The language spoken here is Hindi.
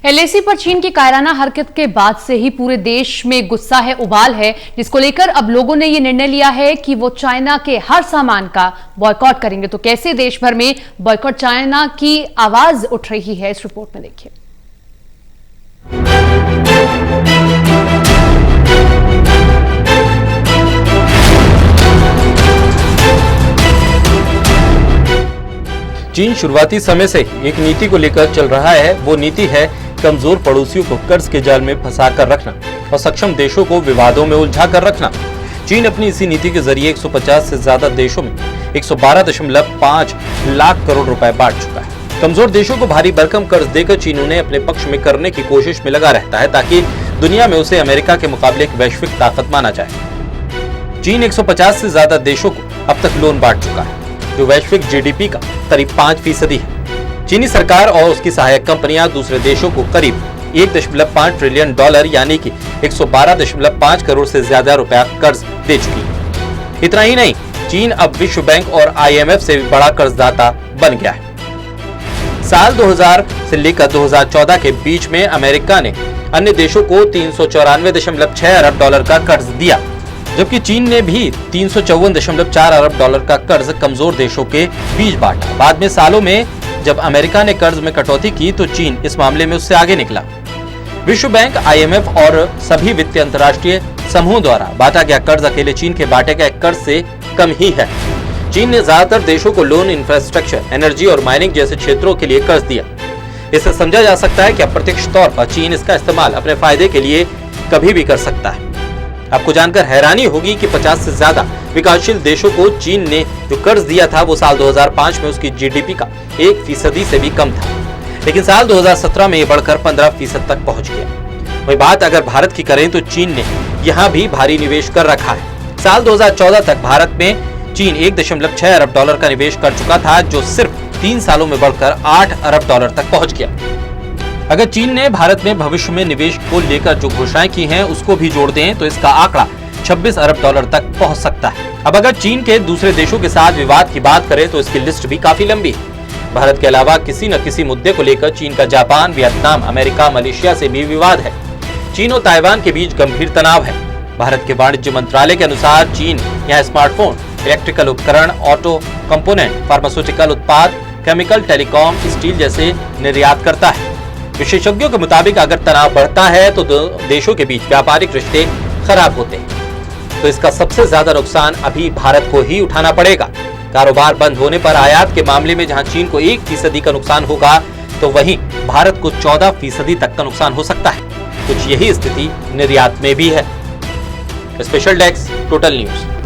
एलएसी पर चीन की कायराना हरकत के बाद से ही पूरे देश में गुस्सा है, उबाल है, जिसको लेकर अब लोगों ने ये निर्णय लिया है कि वो चाइना के हर सामान का बॉयकॉट करेंगे। तो कैसे देश भर में बॉयकॉट चाइना की आवाज उठ रही है, इस रिपोर्ट में देखिए। चीन शुरुआती समय से एक नीति को लेकर चल रहा है। वो नीति है कमजोर पड़ोसियों को कर्ज के जाल में फंसा कर रखना और सक्षम देशों को विवादों में उलझा कर रखना। चीन अपनी इसी नीति के जरिए 150 से ज्यादा देशों में 112.5 लाख करोड़ रुपए बांट चुका है। कमजोर देशों को भारी भरकम कर्ज देकर चीन उन्हें अपने पक्ष में करने की कोशिश में लगा रहता है ताकि दुनिया में उसे अमेरिका के मुकाबले एक वैश्विक ताकत माना जाए। चीन 150 से ज्यादा देशों को अब तक लोन बांट चुका है, जो वैश्विक जीडीपी का करीब 5% है। चीनी सरकार और उसकी सहायक कंपनियां दूसरे देशों को करीब 1.5 ट्रिलियन डॉलर यानी कि 112.5 करोड़ से ज्यादा रुपया कर्ज दे चुकी है। इतना ही नहीं, चीन अब विश्व बैंक और IMF से भी बड़ा कर्जदाता बन गया है। साल 2000 से लेकर 2014 के बीच में अमेरिका ने अन्य देशों को 394.6 अरब डॉलर का कर्ज दिया, जबकि चीन ने भी 354.4 अरब डॉलर का कर्ज कमजोर देशों के बीच बांटा। बाद में सालों में जब अमेरिका ने कर्ज में कटौती की तो चीन इस मामले में उससे आगे निकला। विश्व बैंक, IMF और सभी वित्तीय अंतर्राष्ट्रीय समूहों द्वारा बांटा गया कर्ज अकेले चीन के बांटे गए कर्ज से कम ही है। चीन ने ज्यादातर देशों को लोन, इंफ्रास्ट्रक्चर, एनर्जी और माइनिंग जैसे क्षेत्रों के लिए कर्ज दिया। इससे समझा जा सकता है कि अप्रत्यक्ष तौर पर चीन इसका इस्तेमाल अपने फायदे के लिए कभी भी कर सकता है। आपको जानकर हैरानी होगी कि 50 से ज्यादा विकासशील देशों को चीन ने जो कर्ज दिया था वो साल 2005 में उसकी जीडीपी का 1% से भी कम था, लेकिन साल 2017 में ये बढ़कर 15% तक पहुंच गया। वही बात अगर भारत की करें तो चीन ने यहाँ भी भारी निवेश कर रखा है। साल 2014 तक भारत में चीन 1.6 अरब डॉलर का निवेश कर चुका था, जो सिर्फ 3 सालों में बढ़कर 8 अरब डॉलर तक पहुंच गया। अगर चीन ने भारत में भविष्य में निवेश को लेकर जो घोषणाएं की हैं उसको भी जोड़ दें तो इसका आंकड़ा 26 अरब डॉलर तक पहुंच सकता है। अब अगर चीन के दूसरे देशों के साथ विवाद की बात करें तो इसकी लिस्ट भी काफी लंबी है। भारत के अलावा किसी न किसी मुद्दे को लेकर चीन का जापान, वियतनाम, अमेरिका, मलेशिया से भी विवाद है। चीन और ताइवान के बीच गंभीर तनाव है। भारत के वाणिज्य मंत्रालय के अनुसार चीन यहाँ स्मार्टफोन, इलेक्ट्रिकल उपकरण, ऑटो कंपोनेंट, फार्मास्यूटिकल उत्पाद, केमिकल, टेलीकॉम, स्टील जैसे निर्यात करता है। विशेषज्ञों के मुताबिक अगर तनाव बढ़ता है तो देशों के बीच व्यापारिक रिश्ते खराब होते हैं। तो इसका सबसे ज्यादा नुकसान अभी भारत को ही उठाना पड़ेगा। कारोबार बंद होने पर आयात के मामले में जहां चीन को 1% का नुकसान होगा तो वहीं भारत को 14% तक का नुकसान हो सकता है। कुछ यही स्थिति निर्यात में भी है। Special desk, total news.